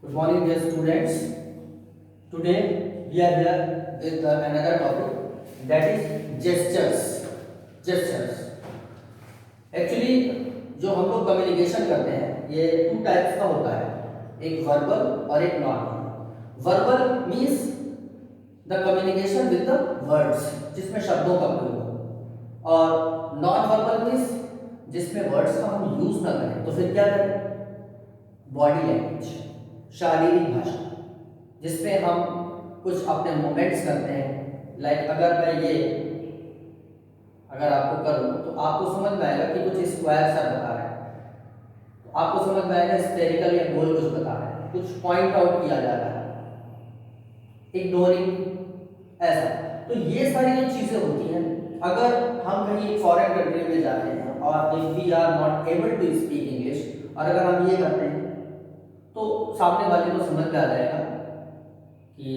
Good morning, dear students. Today we are here with another topic, that is gestures. Gestures. Actually, जो हम लोग communication करते हैं ये टू टाइप्स का होता है, एक वर्बल और एक non verbal. Verbal means the communication with the words, जिसमें शब्दों का प्रयोग हो, और नॉन वर्बल मीन्स जिसमें वर्ड्स का हम यूज ना करें। तो फिर क्या करें? बॉडी लैंग्वेज, शारीरिक भाषा, जिसमें हम कुछ अपने मूवमेंट्स करते हैं। लाइक अगर आपको करूं तो आपको समझ में आएगा कि कुछ स्क्वायर सा बता रहा है, तो आपको समझ में आएगा स्फेरिकल या गोल कुछ बता रहा है, कुछ पॉइंट आउट किया जा रहा है, इग्नोरिंग, ऐसा। तो ये सारी जो चीजें होती हैं, अगर हम कहीं फॉरेन कंट्री में जाते हैं और if we are not able to speak English, और अगर हम ये करते हैं तो सामने वाले को समझ में आ जाएगा कि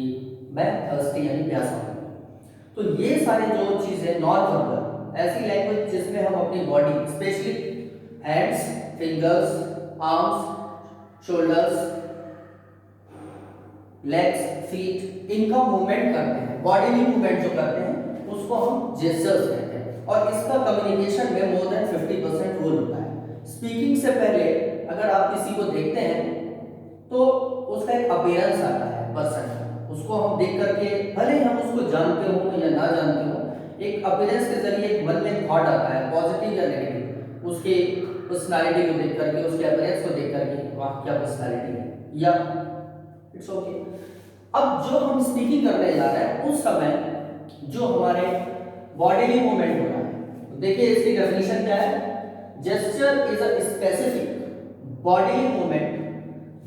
मैं थर्स्टी यानी प्यासा हूं। तो ये सारी जो चीजें नॉन वर्बल, ऐसी लैंग्वेज जिसमें हम अपनी body, specially hands, fingers, arms, shoulders, legs, feet, इनका मूवमेंट करते हैं, बॉडीली मूवमेंट जो करते हैं उसको हम जेस्चर्स कहते हैं। और इसका कम्युनिकेशन में मोर देन 50% रोल होता है। स्पीकिंग से पहले अगर आप किसी को देखते हैं तो उसका एक अपीयरेंस आता है पर्सन, उसको हम देख करके, भले हम उसको जानते हो या ना जानते हो, एक अपीयरेंस के जरिए एक मन में थॉट आता है, पॉजिटिव या नेगेटिव, उसके पर्सनालिटी को देख करके, उसके अपीयरेंस को देख करके, वाह क्या पर्सनालिटी है, या इट्स ओके। अब जो हम स्पीकिंग करने जा रहे हैं उस समय जो हमारे बॉडीली मूवमेंट हो रहा है, तो देखिए इसकी डेफिनेशन क्या है। Gesture is a specific bodily movement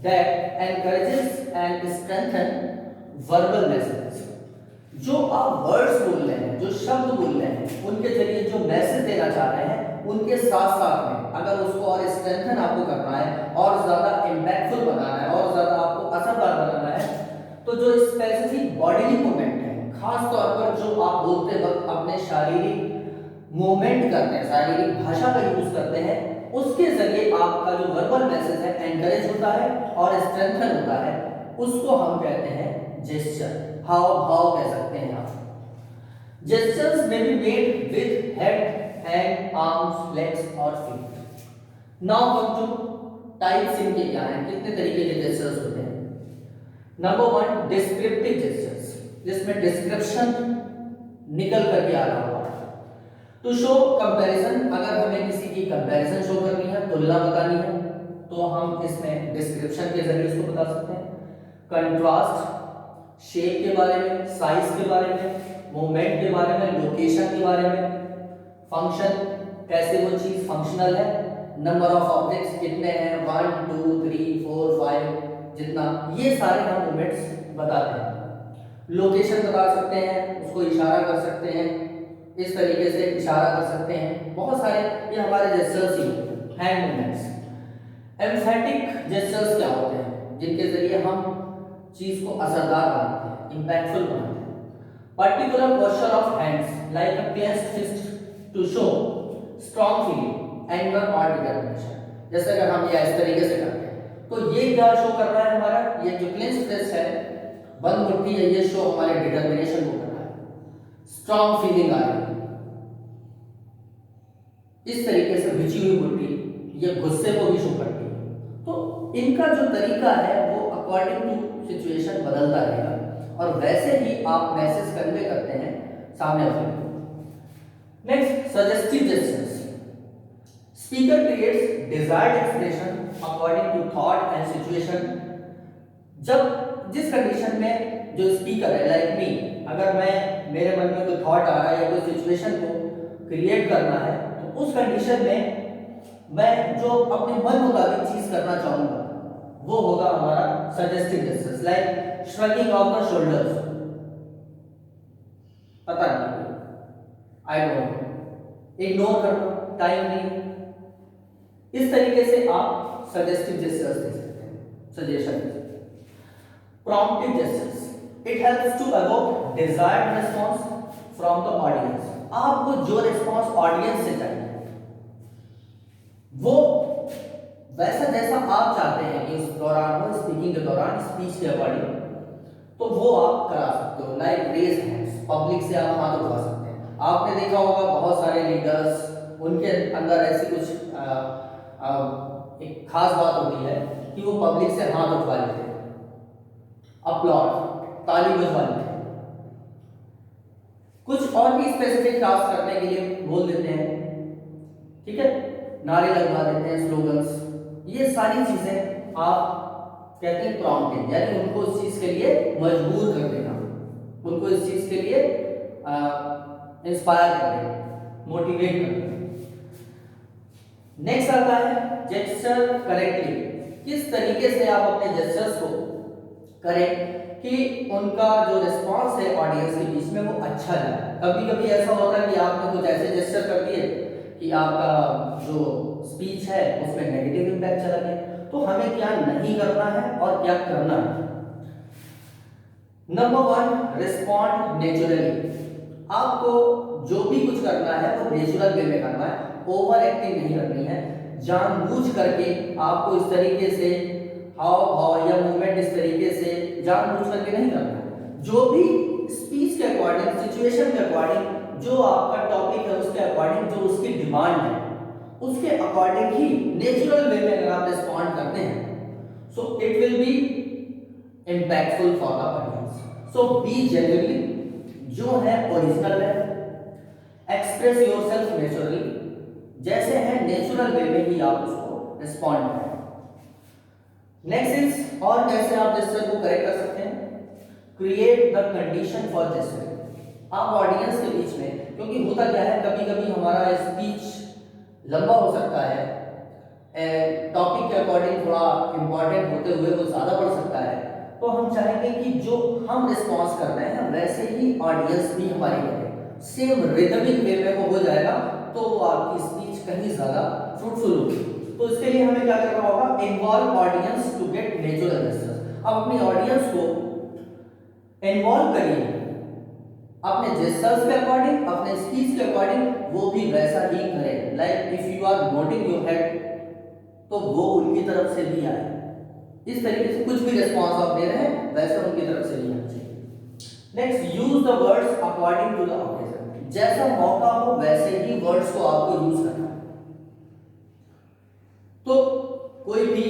that encourages and strengthen verbal messages। जो आप वर्ड्स बोल रहे हैं, जो शब्द बोल रहे हैं, उनके जरिए जो मैसेज देना चाह रहे हैं, उनके साथ साथ में अगर उसको और स्ट्रेंथन आपको करना है, और ज्यादा इंपैक्टफुल बनाना है, और ज्यादा आपको असरदार बनाना है, तो जो स्पेसिफिक बॉडीली मूवमेंट है, खास तौर पर जो आप बोलते वक्त अपने शारीरिक मूवमेंट करते हैं, शारीरिक भाषा का यूज करते हैं, उसके जरिए आपका जो वर्बल मैसेज है एनकरेज होता है और स्ट्रेंथन होता है, उसको हम कहते हैं जेस्चर, हाव भाव कह सकते हैं आप। Gestures may be made with head, hand, arms, legs और feet. Now come to types, इनके क्या हैं, कितने तरीके के जेस्चर्स होते हैं। नंबर 1, डिस्क्रिप्टिव जेस्चर्स, जिसमें डिस्क्रिप्शन निकल करके आ रहा होगा। टू शो कंपैरिजन, अगर हमें किसी की कंपैरिजन शो करनी है, तुलना बतानी है, तो हम इसमें डिस्क्रिप्शन के जरिए उसको बता सकते हैं। कंट्रास्ट, शेप के बारे में, साइज के बारे में, मूवमेंट के बारे में, लोकेशन के बारे में, फंक्शन, कैसे वो चीज फंक्शनल है, नंबर ऑफ ऑब्जेक्ट्स कितने हैं, 1 2 3 4 5, जितना, ये सारे हम मूवमेंट्स बताते हैं। लोकेशन बता सकते हैं, उसको इशारा कर सकते हैं, इस तरीके से इशारा कर सकते हैं, बहुत सारे ये हमारे जेस्चर्स ही होते हैं। Hand movements. एम्फैटिक जेस्चर्स क्या होते हैं, जिनके जरिए हम चीज को असरदार बनाते हैं, इंपैक्टफुल बनाते हैं। Particular posture of hands like a clenched fist to show strong feeling, anger और डिटरमिनेशन। जैसे अगर हम ये इस तरीके से करते हैं तो ये क्या शो कर रहा है, हमारा ये जो क्लेंस्ड फिस्ट है, बंद मुट्ठी है, ये शो हमारे डिटरमिनेशन को कर रहा है, स्ट्रांग फीलिंग आ रही है। इस तरीके से बिछी हुई मुट्ठी ये गुस्से को भी शो करती है। तो इनका जो तरीका है वो अकॉर्डिंग टू सिचुएशन बदलता रहेगा, और वैसे ही आप मैसेज कन्वे करते हैं सामने वाले को। Next, suggestive gestures. Speaker creates desired expression according to thought and situation. जब जिस कंडीशन में जो स्पीकर है, लाइक मी, अगर मेरे मन में कोई थॉट आ रहा है या कोई सिचुएशन को क्रिएट करना है, तो उस कंडीशन में मैं जो अपने मन मुताबिक चीज करना चाहूंगा वो होगा हमारा suggestive gestures. Like shrugging of the shoulders, पता नहीं, आई डोंट नो, इग्नोर करना, टाइम नहीं, इस तरीके से आप सजेस्टिव जेस्चर्स दे सकते हैं, suggestion. Promptive gestures, it helps to evoke desired response from the audience. आपको जो रिस्पांस ऑडियंस से चाहिए वो वैसा जैसा आप चाहते हैं कि इस दौरान हो, स्पीकिंग के दौरान, स्पीच के अकॉर्डिंग, तो वो आप करा सकते हो। लाइक रेज हैंड्स, पब्लिक से आप हाथ उठा सकते हैं। आपने देखा होगा बहुत सारे लीडर्स, उनके अंदर ऐसी कुछ एक खास बात होती है कि वो पब्लिक से हाथ उठवा लेते हैं, अपलॉड, ताली बजवा लेते हैं, कुछ और भी स्पेसिफिक टास्क करने के लिए बोल देते हैं, ठीक है, नारे लगवा देते हैं, स्लोगन्स। ये सारी चीजें आप कहते हैं प्रॉम्प्टिंग, यानी उनको इस चीज के लिए मजबूर कर देना, उनको इस चीज के लिए इंस्पायर कर देना, मोटिवेट कर देना। नेक्स्ट आता है जेस्चर करेक्टली। किस तरीके से आप अपने जेस्चर्स को करें कि उनका जो रिस्पांस है ऑडियंस के बीच में वो अच्छा जाए। कभी कभी ऐसा होता है कि आपने कुछ ऐसे जेस्चर कर दिए कि आपका जो स्पीच है उसमें नेगेटिव इंपैक्ट चला गया। तो हमें क्या नहीं करना है और क्या करना है। Number 1, respond naturally. आपको जो भी कुछ करना है वो नेचुरल वे में करना है, ओवर एक्टिंग नहीं करनी है। जानबूझ करके आपको इस तरीके से हाव भाव या मूवमेंट इस तरीके से जानबूझ करके नहीं करना है। जो भी स्पीच के अकॉर्डिंग, सिचुएशन के अकॉर्डिंग, जो आपका टॉपिक है उसके अकॉर्डिंग, जो उसकी डिमांड है उसके अकॉर्डिंग ही नेचुरल वे में अगर आप रिस्पॉन्ड करते हैं so it will be impactful for the audience. So be genuinely, जो है ओरिजिनल है, एक्सप्रेस योरसेल्फ नेचुरली, जैसे है नेचुरल वे में ही आप उसको रिस्पॉन्ड करें। नेक्स्ट इज, और कैसे आप जेस्चर को करेक्ट कर सकते हैं, create the condition for gesture. आप ऑडियंस के बीच में, क्योंकि होता क्या है कभी कभी हमारा स्पीच लंबा हो सकता है, टॉपिक के अकॉर्डिंग थोड़ा इंपॉर्टेंट होते हुए वो ज्यादा बढ़ सकता है, तो हम चाहेंगे कि जो हम रिस्पॉन्स कर रहे हैं वैसे ही ऑडियंस भी हमारी करे, सेम रिदमिक वे में वो हो जाएगा, तो वो आपकी स्पीच कहीं ज्यादा फ्रूटफुल होगी। तो इसके लिए हमें क्या करना होगा, involve audience to get natural gestures. अब अपनी ऑडियंस को इन्वॉल्व करिए अपने जेस्चर्स के अकॉर्डिंग, अपने स्पीच के अकॉर्डिंग, वो भी वैसा ही करें। Like if you are nodding your head, तो वो उनकी तरफ से भी आए। इस तरीके से कुछ भी रिस्पॉन्स आप दे रहे हैं वैसा उनकी तरफ से भी आना चाहिए। Next, use the words according to the occasion. जैसा मौका हो वैसे ही वर्ड्स को आपको यूज करना है। तो कोई भी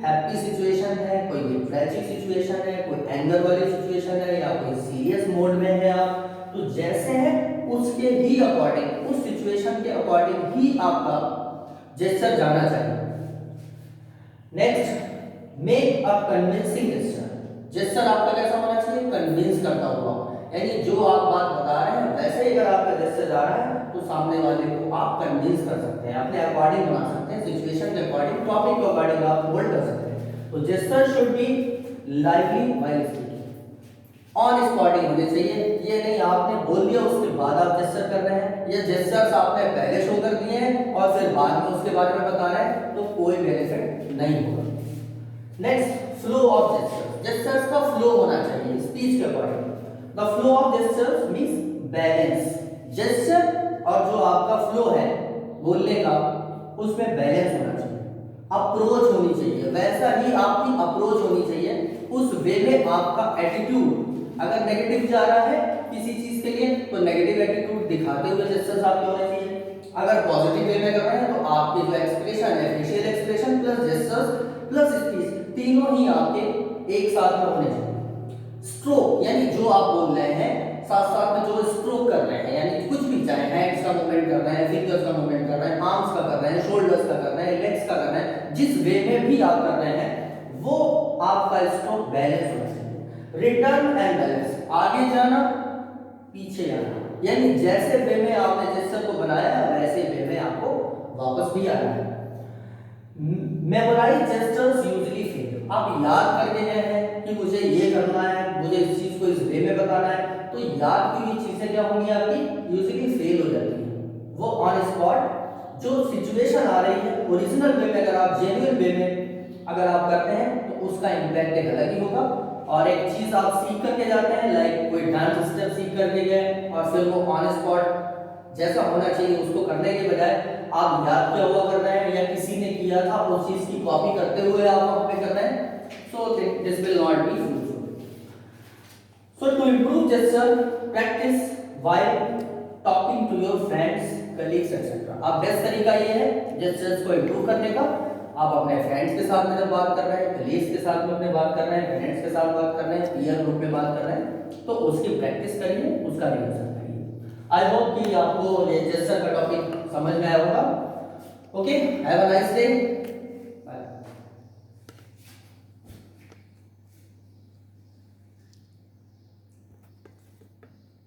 हैप्पी सिचुएशन है, कोई भी ट्रेजिक सिचुएशन है, कोई एंगर वाली सिचुएशन है, या कोई सीरियस मोड में है आप, तो जैसे है उसके ही अकॉर्डिंग, उस सिचुएशन के अकॉर्डिंग ही आपका जेस्चर जाना चाहिए। Next, make a convincing gesture. Gesture आपका कैसा होना चाहिए, कन्विंस करता हुआ, यानी जो आप बात बता रहे हैं वैसे ही अगर आपका जेस्चर जा रहा है तो सामने वाले को आप कन्विंस कर सकते हैं, अपने अकॉर्डिंग बना सकते हैं, सिचुएशन के अकॉर्डिंग, टॉपिक के अकॉर्डिंग आप होल्ड कर सकते हैं। तो gesture should be lively while speaking, on spotting होने चाहिए। ये नहीं आपने बोल दिया उसके बाद आप जेस्चर कर रहे हैं, या जेस्चर्स आपने पहले शो कर दिए हैं और फिर बाद में उसके बारे में बता रहे हैं, तो कोई बेनिफिट नहीं होगा। Next, flow of gestures. Gestures का फ्लो होना चाहिए स्पीच के according. The flow of gestures means balance. Gesture और जो आपका फ्लो है बोलने का, उसमें बैलेंस होना चाहिए, अप्रोच होनी चाहिए, वैसा ही आपकी अप्रोच होनी चाहिए। उस वे में आपका एटीट्यूड, अगर नेगेटिव जा रहा है किसी चीज के लिए तो नेगेटिव एटीट्यूड दिखाते हुए जेस्चर्स आपके होने चाहिए। अगर पॉजिटिव वे में कर रहे हैं तो आपके जो एक्सप्रेशन है, facial expression plus gestures plus speech, तीनों ही आपके एक साथ में होने चाहिए। स्ट्रोक, यानी जो आप बोल रहे हैं साथ साथ में जो स्ट्रोक कर रहे हैं, यानी कुछ भी, चाहे हैंड्स का मूवमेंट कर रहे हैं, फिंगर्स का मूवमेंट कर रहे हैं, आर्म्स का कर रहे हैं, शोल्डर्स का कर रहे हैं, लेग्स का कर रहे हैं, जिस वे में भी आप कर रहे हैं वो आपका स्ट्रोक बैलेंस होना चाहिए। रिटर्न एंड बैलेंस, आगे जाना पीछे आना, यानी जैसे वे में आपने जेस्चर को बनाया वैसे वे में आपको वापस भी आना है। Memorise gestures usually fail. आप याद करके गए हैं कि मुझे ये करना है, मुझे इस चीज को इस वे में बताना है, तो याद की हुई चीजें क्या होंगी आपकी, यूजुअली फेल हो जाती है। वो ऑन स्पॉट जो सिचुएशन आ रही है ओरिजिनल वे में, अगर आप जेन्युइन वे में अगर आप करते हैं तो उसका इम्पैक्ट एक अलग ही होगा। और एक चीज आप सीख करके जाते हैं, लाइक कोई डांस स्टेप सीख करके गए और फिर वो ऑन स्पॉट जैसा होना चाहिए उसको करने के बजाय आप याद क्या हुआ कर रहे हैं या किसी ने किया था उस चीज की कॉपी करते हुए आप वहां पे कर रहे हैं, so this will not be fruitful. So to improve gesture practice while talking to your friends, colleagues etcetera. अब बेस्ट तरीका ये है जेस्चर्स को इंप्रूव करने का। आप अपने फ्रेंड्स के साथ में जब बात कर रहे हैं, कलीग्स के साथ में अपने बात कर रहे हैं, पेरेंट्स के साथ बात कर रहे हैं, पीयर ग्रुप में बात कर रहे हैं, तो उसकी प्रैक्टिस करिए, उसका रिविजन करिए। आई होप कि आपको ये जेस्चर का टॉपिक समझ में आया होगा। Okay, have a nice day.